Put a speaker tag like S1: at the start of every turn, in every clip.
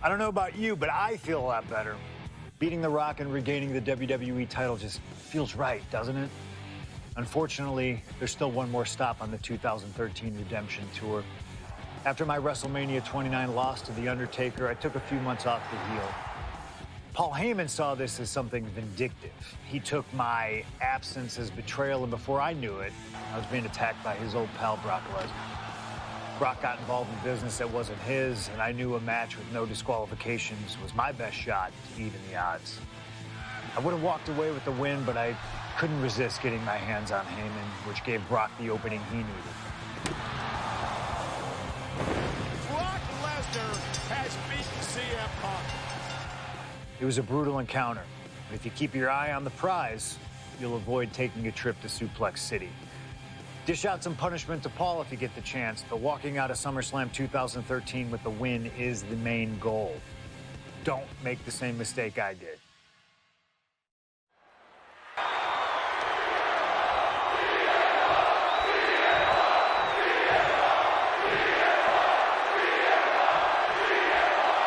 S1: I don't know about you, but I feel a lot better. Beating The Rock and regaining the WWE title just feels right, doesn't it? Unfortunately, there's still one more stop on the 2013 Redemption Tour. After my WrestleMania 29 loss to The Undertaker, I took a few months off to heal. Paul Heyman saw this as something vindictive. He took my absence as betrayal, and before I knew it, I was being attacked by his old pal, Brock Lesnar. Brock got involved in business that wasn't his, and I knew a match with no disqualifications was my best shot to even the odds. I would have walked away with the win, but I couldn't resist getting my hands on Heyman, which gave Brock the opening he needed.
S2: Brock Lesnar has beaten CM Punk.
S1: It was a brutal encounter, but if you keep your eye on the prize, you'll avoid taking a trip to Suplex City. Dish out some punishment to Paul if you get the chance, but walking out of SummerSlam 2013 with the win is the main goal. Don't make the same mistake I did.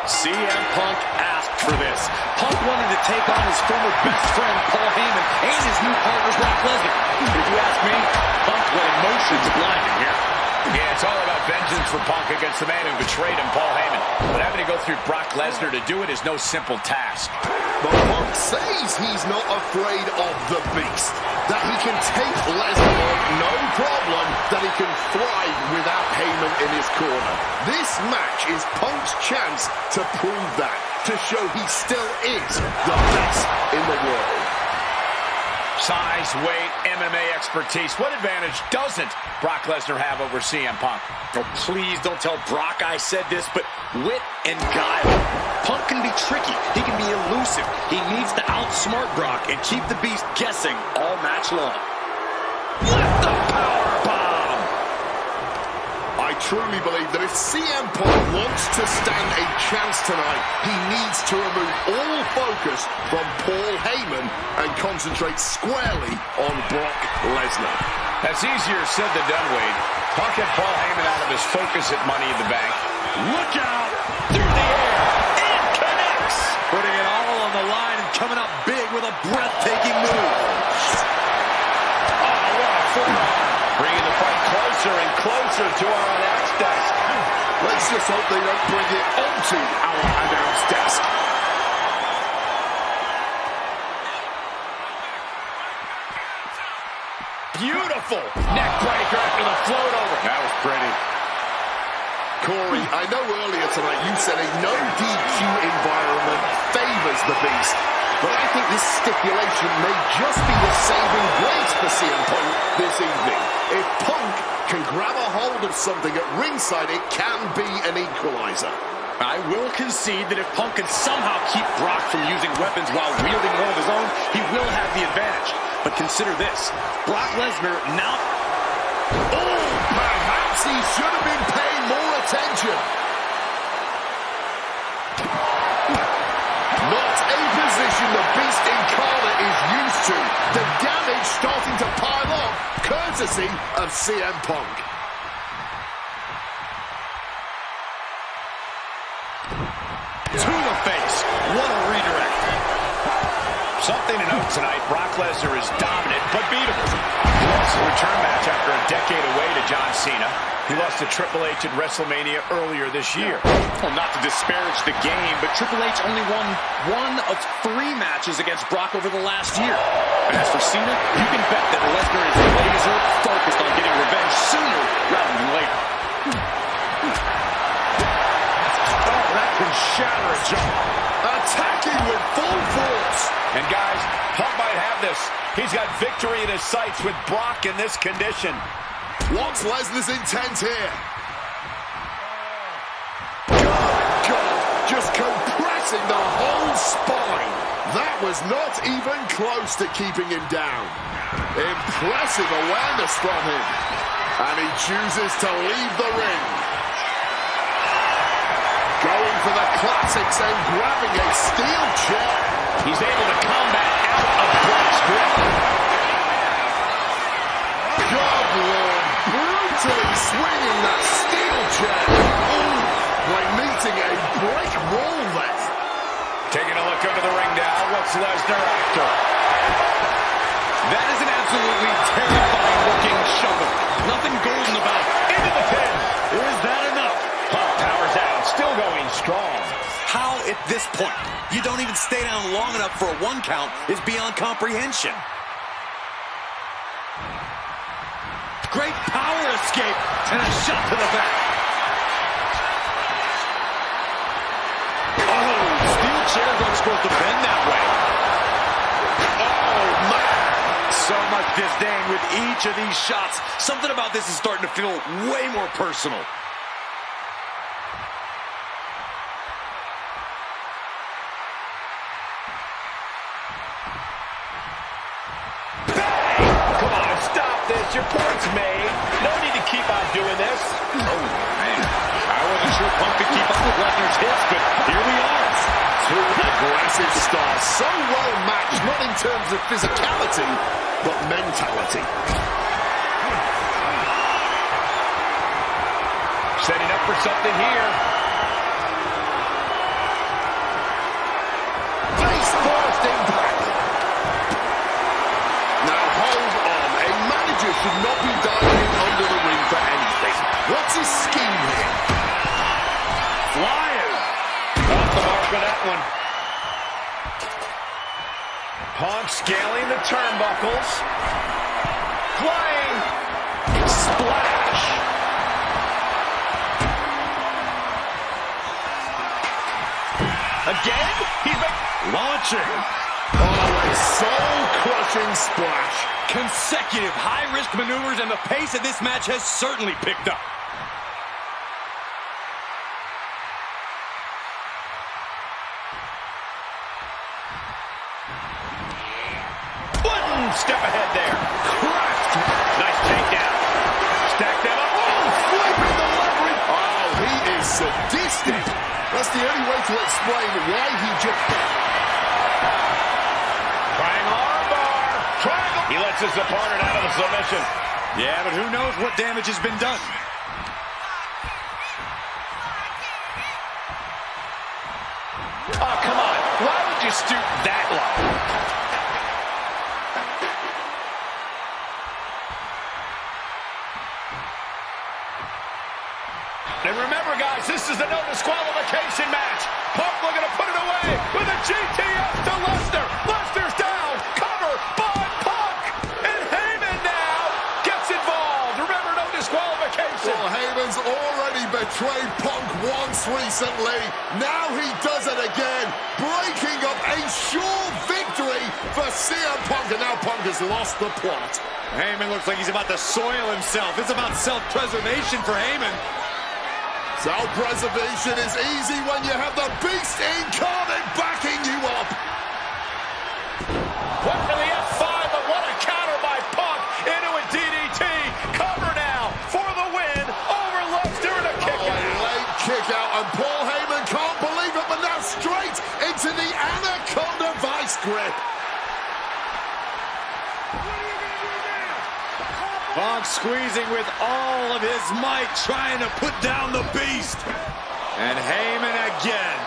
S3: CM Punk asked for this. Punk wanted to take on his former best friend, Paul Heyman, and his new partner, Brock Lesnar. If you ask me, Punk let emotions blind him here.
S4: Yeah, it's all about vengeance for Punk against the man who betrayed him, Paul Heyman. But having to go through Brock Lesnar to do it is no simple task.
S5: But Punk says he's not afraid of the beast. That he can take Lesnar on, no problem. That he can thrive without Heyman in his corner. This match is Punk's chance to prove that. To show he still is the best in the world.
S4: Size, weight, MMA expertise. What advantage doesn't Brock Lesnar have over CM Punk?
S3: Oh, please don't tell Brock I said this, but wit and guile. Punk can be tricky. He can be elusive. He needs to outsmart Brock and keep the beast guessing all match long. With the power bomb!
S5: I truly believe that if CM Punk wants to stand a chance tonight, he needs to remove all focus from Paul Heyman and concentrate squarely on Brock Lesnar.
S4: That's easier said than done, Wade. Punk had Paul Heyman out of his focus at Money in the Bank.
S3: Look out! Through the air! It connects! Putting it all on the line and coming up big with a breathtaking move.
S4: Oh, what a forearm. Bringing the fight closer and closer to our announce desk.
S5: Let's just hope they don't bring it onto our announce desk.
S4: Beautiful neck breaker after the float over. That was pretty.
S5: Corey, I know earlier tonight you said a no DQ environment favors the beast, but I think this stipulation may just be the saving grace for CM Punk this evening. If Punk can grab a hold of something at ringside, it can be an equalizer.
S3: I will concede that if Punk can somehow keep Brock from using weapons while wielding one of his own, he will have the advantage. But consider this, Brock Lesnar now...
S5: Oh, perhaps he should have been paying more attention. Not a position the Beast Incarnate is used to. The damage starting to pile up, courtesy of CM Punk.
S3: To the face. What a redirect.
S4: Something to note tonight, Brock Lesnar is dominant but beatable. He lost the return match after a decade away to John Cena. He lost to Triple H at WrestleMania earlier this year.
S3: Well, not to disparage the game, but Triple H only won one of 3 matches against Brock over the last year. And as for Cena, you can bet that Lesnar is laser focused on getting revenge sooner rather than later.
S4: Oh, that can shatter a jaw.
S5: Attacking with full force.
S4: And guys, Punk might have this. He's got victory in his sights with Brock in this condition.
S5: What's Lesnar's intent here? God, just compressing the whole spine. That was not even close to keeping him down. Impressive awareness from him. And he chooses to leave the ring. Going for the classics and grabbing a steel chair.
S4: He's able to combat out of Brock's grip.
S5: God, Lord, brutally swinging that steel chair. Ooh, by meeting a brick wall
S4: Taking a look under the ring now. What's Lesnar after?
S3: That is an absolutely terrifying looking shuffle. Nothing golden about it. Into the pin. Is that enough?
S4: Punk powers out. Still going strong.
S3: How at this point you don't even stay down long enough for a 1 count is beyond comprehension. Great power escape and a shot to the back. Oh, steel chairs aren't supposed to bend that way. Oh, man. So much disdain with each of these shots. Something about this is starting to feel way more personal.
S4: Your point's made. No need to keep on doing this.
S3: Oh, man. I wasn't sure Punk could keep up with Lesnar's hits, but here we are.
S5: Two aggressive stars. So well matched, not in terms of physicality, but mentality.
S4: Setting up for something here.
S5: Face first impact. Now hold on. A manager should not be diving under the ring for anything. What's his scheme here?
S4: Flying. Off the mark with that one. Punk scaling the turnbuckles. Flying. Splash. Again? He's launching.
S5: Oh, a soul-crushing splash.
S3: Consecutive high-risk maneuvers, and the pace of this match has certainly picked up.
S4: One step ahead there. Crushed. Nice takedown. Stack them up.
S5: Oh, flipping the leverage. Oh, he is sadistic. That's the only way to explain why he just...
S4: Triangle armbar. Triangle. He lets his opponent out of the submission.
S3: Yeah, but who knows what damage has been done.
S4: Oh, come on. Why would you stoop that low? And remember, guys, this is a no disqualification match. Punk looking to put it away with a GTS to Lesnar. Lesnar's down. Cover by Punk. And Heyman now gets involved. Remember, no disqualification.
S5: Well, Heyman's already betrayed Punk once recently. Now he does it again, breaking up a sure victory for CM Punk. And now Punk has lost the plot.
S3: Heyman looks like he's about to soil himself. It's about self-preservation for Heyman.
S5: Self-preservation is easy when you have the Beast incarnate backing you up.
S4: Went for the F5, but what a counter by Punk into a DDT. Cover now for the win over Lesnar and a kick out.
S5: Late kick out, and Paul Heyman can't believe it, but now straight into the Anaconda Vice grip.
S3: Punk squeezing with all of his might, trying to put down the Beast. And Heyman again.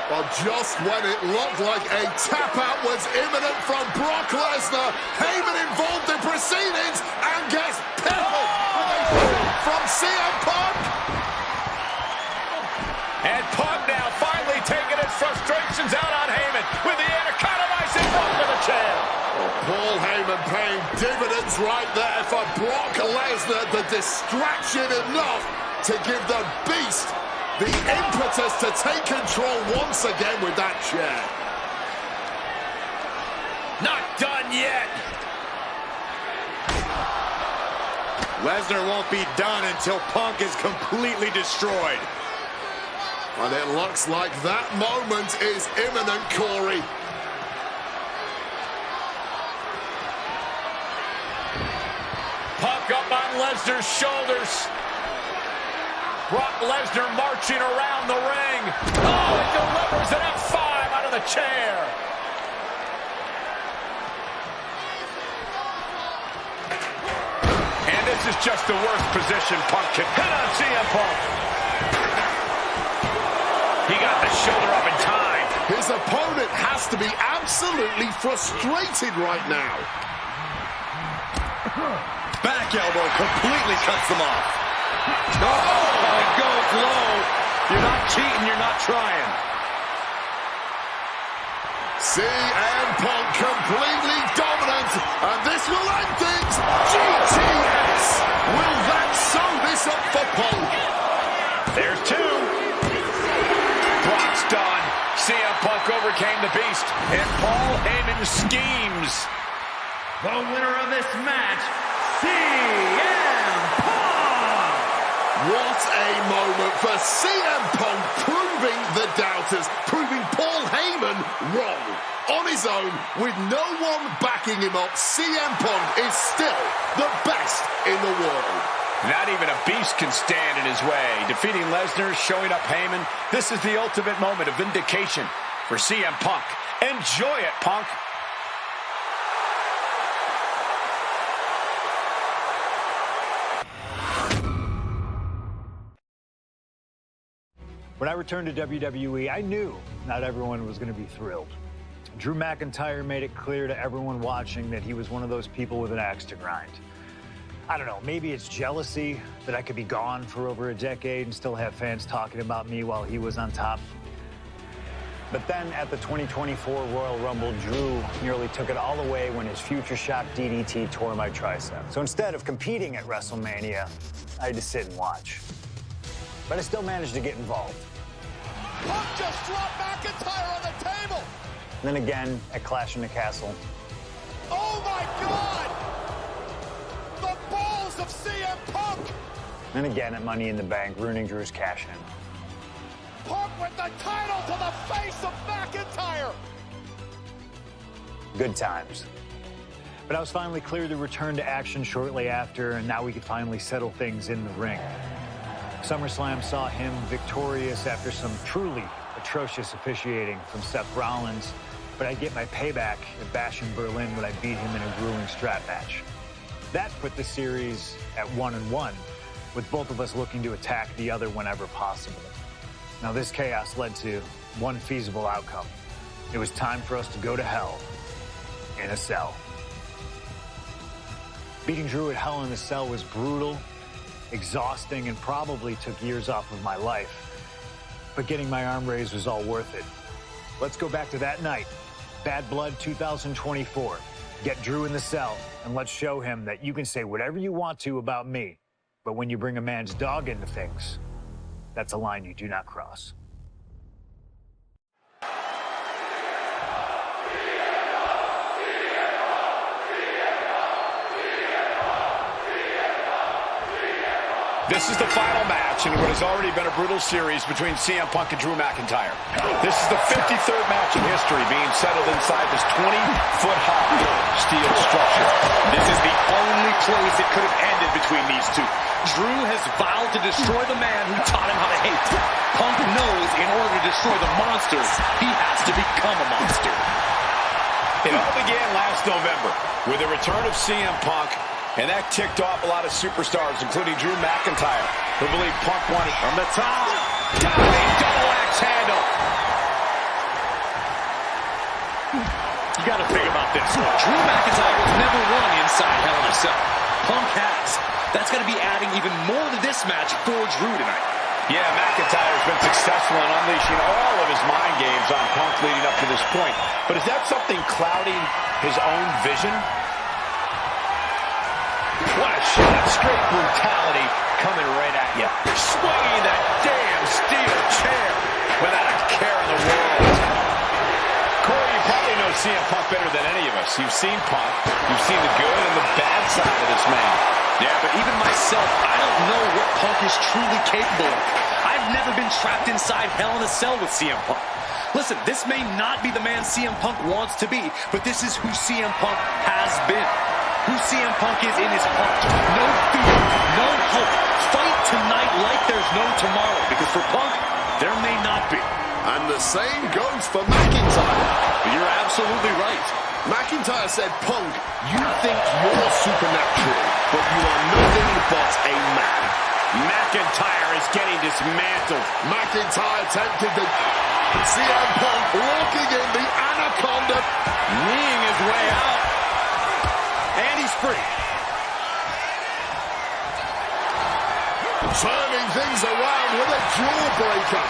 S5: Well, just when it looked like a tap-out was imminent from Brock Lesnar, Heyman involved in proceedings and gets peppered with a shot from CM Punk.
S4: And Punk now finally taking his frustrations out on Heyman with the Anaconda Vice in front of the chair.
S5: Paul Heyman paying dividends right there for Brock Lesnar. The distraction enough to give the Beast the impetus to take control once again with that chair.
S4: Not done yet.
S3: Lesnar won't be done until Punk is completely destroyed.
S5: And it looks like that moment is imminent, Corey.
S4: Punk up on Lesnar's shoulders. Brock Lesnar marching around the ring. Oh, it delivers an F5 out of the chair. And this is just the worst position Punk can hit on CM Punk. He got the shoulder up in time.
S5: His His opponent has to be absolutely frustrated right now.
S3: Back elbow completely cuts them off. Oh, it goes low. You're not cheating, you're not trying.
S5: CM Punk completely dominant, and this will end things. GTS! Will that sew this up for Punk?
S4: There's two. Brock's done. CM Punk overcame the Beast, and Paul Heyman schemes.
S6: The winner of this match, CM Punk!
S5: What a moment for CM Punk, proving the doubters, proving Paul Heyman wrong. On his own, with no one backing him up, CM Punk is still the best in the world.
S4: Not even a beast can stand in his way. Defeating Lesnar, showing up Heyman. This is the ultimate moment of vindication for CM Punk. Enjoy it, Punk.
S1: When I returned to WWE, I knew not everyone was going to be thrilled. Drew McIntyre made it clear to everyone watching that he was one of those people with an axe to grind. I don't know, maybe it's jealousy that I could be gone for over a decade and still have fans talking about me while he was on top. But then at the 2024 Royal Rumble, Drew nearly took it all away when his Future Shock DDT tore my tricep. So instead of competing at WrestleMania, I had to sit and watch. But I still managed to get involved.
S2: Punk just dropped McIntyre on the table.
S1: And then again at Clash in the Castle.
S2: Oh my God! The balls of CM Punk!
S1: And again at Money in the Bank, ruining Drew's cash-in.
S2: Punk with the title to the face of McIntyre!
S1: Good times. But I was finally cleared to return to action shortly after, and now we could finally settle things in the ring. SummerSlam saw him victorious after some truly atrocious officiating from Seth Rollins, but I get my payback at Bash in Berlin when I beat him in a grueling strap match. That put the series at 1-1, with both of us looking to attack the other whenever possible. Now this chaos led to one feasible outcome. It was time for us to go to hell in a cell. Beating Drew at Hell in a Cell was brutal, exhausting, and probably took years off of my life. But getting my arm raised was all worth it. Let's go back to that night, Bad Blood 2024. Get Drew in the cell, and let's show him that you can say whatever you want to about me, but when you bring a man's dog into things, that's a line you do not cross.
S4: This is the final match in what has already been a brutal series between CM Punk and Drew McIntyre. This is the 53rd match in history being settled inside this 20-foot-high steel structure.
S3: This is the only place it could have ended between these two. Drew has vowed to destroy the man who taught him how to hate. Punk knows in order to destroy the monster, he has to become a monster.
S4: It all began last November with the return of CM Punk, and that ticked off a lot of superstars, including Drew McIntyre, who believed Punk won it from the top. Diving double axe handle.
S3: You got to think about this. Drew McIntyre was never won inside Hell in a Cell. Punk has. That's going to be adding even more to this match for Drew tonight.
S4: Yeah, McIntyre's been successful in unleashing all of his mind games on Punk leading up to this point. But is that something clouding his own vision? What a shot. Straight brutality coming right at you. Swinging that damn steel chair without a care in the world. Corey, you probably know CM Punk better than any of us. You've seen Punk. You've seen the good and the bad side of this man.
S3: Yeah, but even myself, I don't know what Punk is truly capable of. I've never been trapped inside Hell in a Cell with CM Punk. Listen, this may not be the man CM Punk wants to be, but this is who CM Punk has been. Who CM Punk is in his heart. No fear, no hope. Fight tonight like there's no tomorrow, because for Punk, there may not be.
S5: And the same goes for McIntyre.
S3: You're absolutely right.
S5: McIntyre said, Punk, you think you're supernatural, but you are nothing but a man.
S4: McIntyre is getting dismantled.
S5: McIntyre tempted the... CM Punk locking in the Anaconda.
S3: Kneeing his way out. And he's free.
S5: Turning things around with a jawbreaker.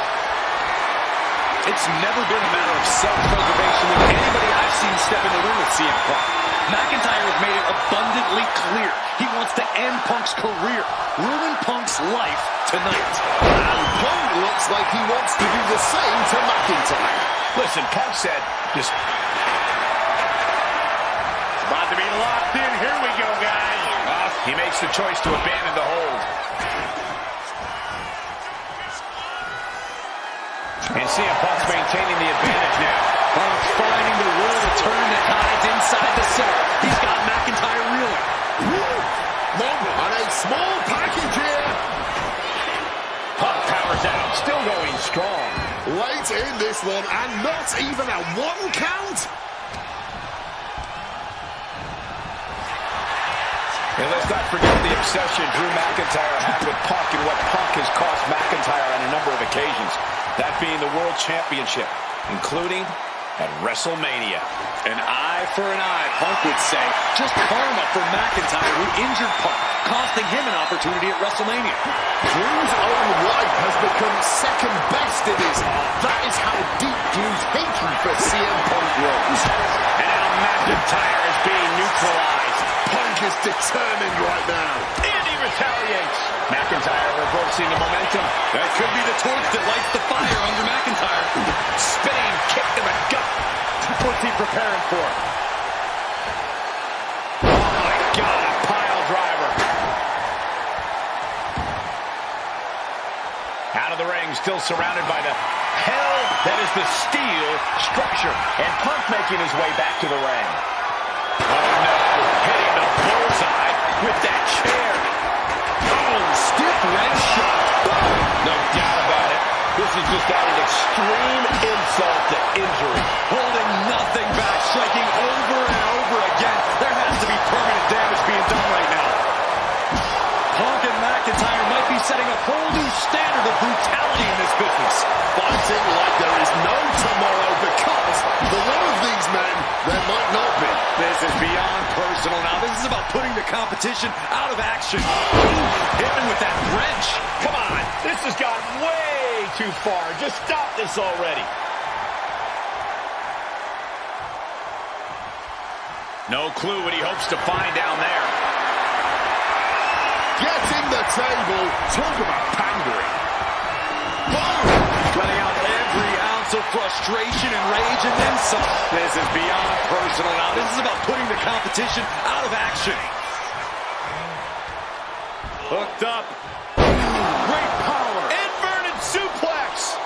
S3: It's never been a matter of self-preservation with anybody I've seen step in the ring with CM Punk. McIntyre has made it abundantly clear he wants to end Punk's career, ruin Punk's life tonight.
S5: And Punk looks like he wants to do the same to McIntyre.
S4: Listen, Punk said, just...
S2: It's about to be locked in. Here we go, guys.
S4: He makes the choice to abandon the hold. And CM Punk's maintaining the advantage now.
S3: Punk's finding the will to turn the tides inside the cell. He's got McIntyre reeling.
S5: And a small package here.
S4: Punk powers out, still going strong.
S5: Late in this one, and not even a 1 count.
S4: And let's not forget the obsession Drew McIntyre had with Punk and what Punk has cost McIntyre on a number of occasions. That being the World Championship, including at WrestleMania.
S3: An eye for an eye, Punk would say. Just karma for McIntyre, who injured Punk, costing him an opportunity at WrestleMania.
S5: Drew's own wife has become second best in his heart. That is how deep Drew's hatred for CM Punk grows.
S4: And now McIntyre is being neutralized.
S5: Punk is determined right now.
S4: And he retaliates. McIntyre reversing the momentum.
S3: That could be the torch that lights the fire under McIntyre.
S4: Spinning kick to the gut. What's he preparing for? Oh my God, a pile driver. Out of the ring, still surrounded by the hell that is the steel structure. And Punk making his way back to the ring. Oh no, hitting the bullseye with that chair.
S5: Oh, stiff leg shot.
S4: No doubt about it. This is just adding extreme insult to injury.
S3: Holding nothing back, striking over and over again. There has to be permanent damage being done right now. Punk and McIntyre might be setting a whole new standard of brutality in this business.
S5: Fighting like there is no tomorrow because for one of these men, there might not be.
S3: This is beyond personal now. This is about putting the competition out of action. Hitting with that wrench.
S4: Come on, this has gone way too far. Just stop this already. No clue what he hopes to find down there.
S5: Getting the table. Talk about pandering.
S3: Letting out every ounce of frustration and rage and then some. This is beyond personal now. This is about putting the competition out of action.
S4: Hooked up. Great power. Inverted suplex.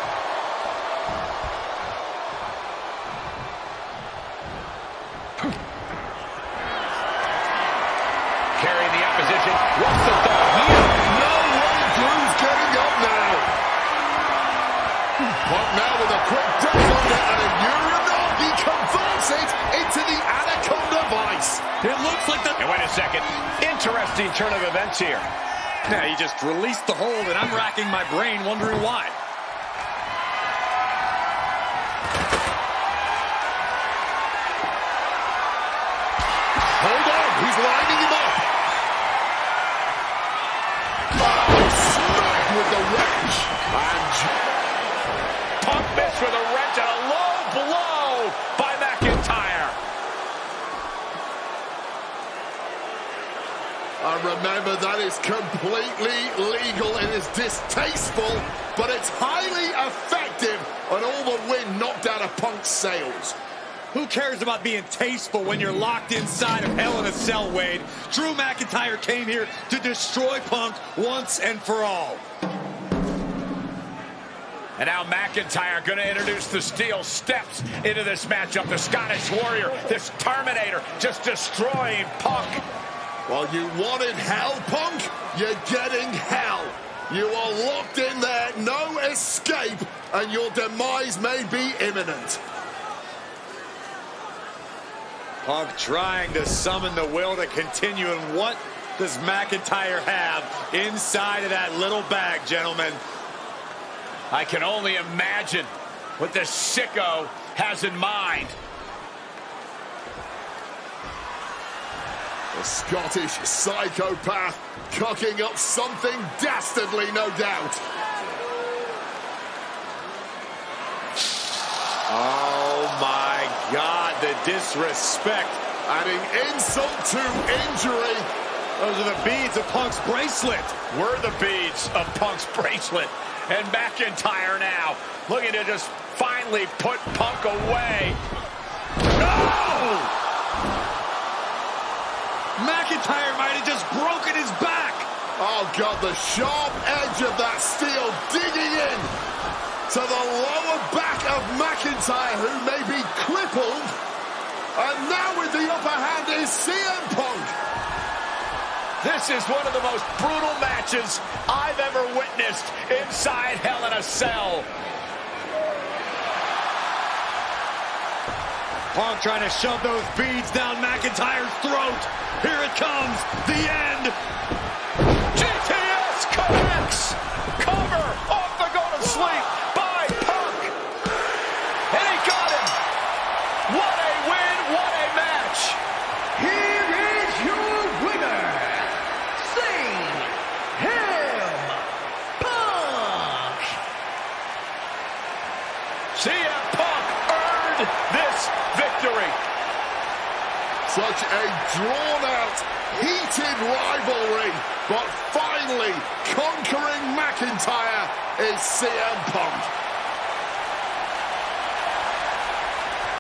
S4: Carrying the opposition. What's the thought here?
S5: No way, Drew's getting up now. Punk now with a quick duck under and a Uranagi converts it into the Anaconda Vice.
S3: It looks like the...
S4: And wait a second. Interesting turn of events here.
S3: Yeah, he just released the hold, and I'm racking my brain wondering why.
S5: Hold on, he's lining him up. Smack with the wrench. And
S4: Punk missed with a wrench and a low blow by McIntyre.
S5: remember, that is completely legal. It is distasteful, but it's highly effective. And all the wind knocked out of Punk's sails.
S3: Who cares about being tasteful when you're locked inside of Hell in a Cell, Wade? Drew McIntyre came here to destroy Punk once and for all.
S4: And now McIntyre going to introduce the steel steps into this matchup. The Scottish Warrior, this Terminator, just destroying Punk.
S5: Well, you wanted hell, Punk? You're getting hell. You are locked in there, no escape, and your demise may be imminent.
S3: Punk trying to summon the will to continue, and what does McIntyre have inside of that little bag, gentlemen?
S4: I can only imagine what the sicko has in mind.
S5: The Scottish psychopath cooking up something dastardly, no doubt.
S4: Oh my God, the disrespect.
S5: Adding insult to injury.
S3: Those are the beads of Punk's bracelet.
S4: We're the beads of Punk's bracelet. And McIntyre now looking to just finally put Punk away. No!
S3: McIntyre might have just broken his back.
S5: Oh, God, the sharp edge of that steel digging in to the lower back of McIntyre, who may be crippled. And now with the upper hand is CM Punk.
S4: This is one of the most brutal matches I've ever witnessed inside Hell in a Cell.
S3: Punk trying to shove those beads down McIntyre's throat. Here it comes, the end.
S4: GTS connects. Cover off the go to sleep by Punk. And he got him. What a win, what a match.
S6: Here is your winner, CM Punk.
S4: CM Punk earned this victory.
S5: Such a drawn-out, heated rivalry, but finally conquering McIntyre is CM Punk.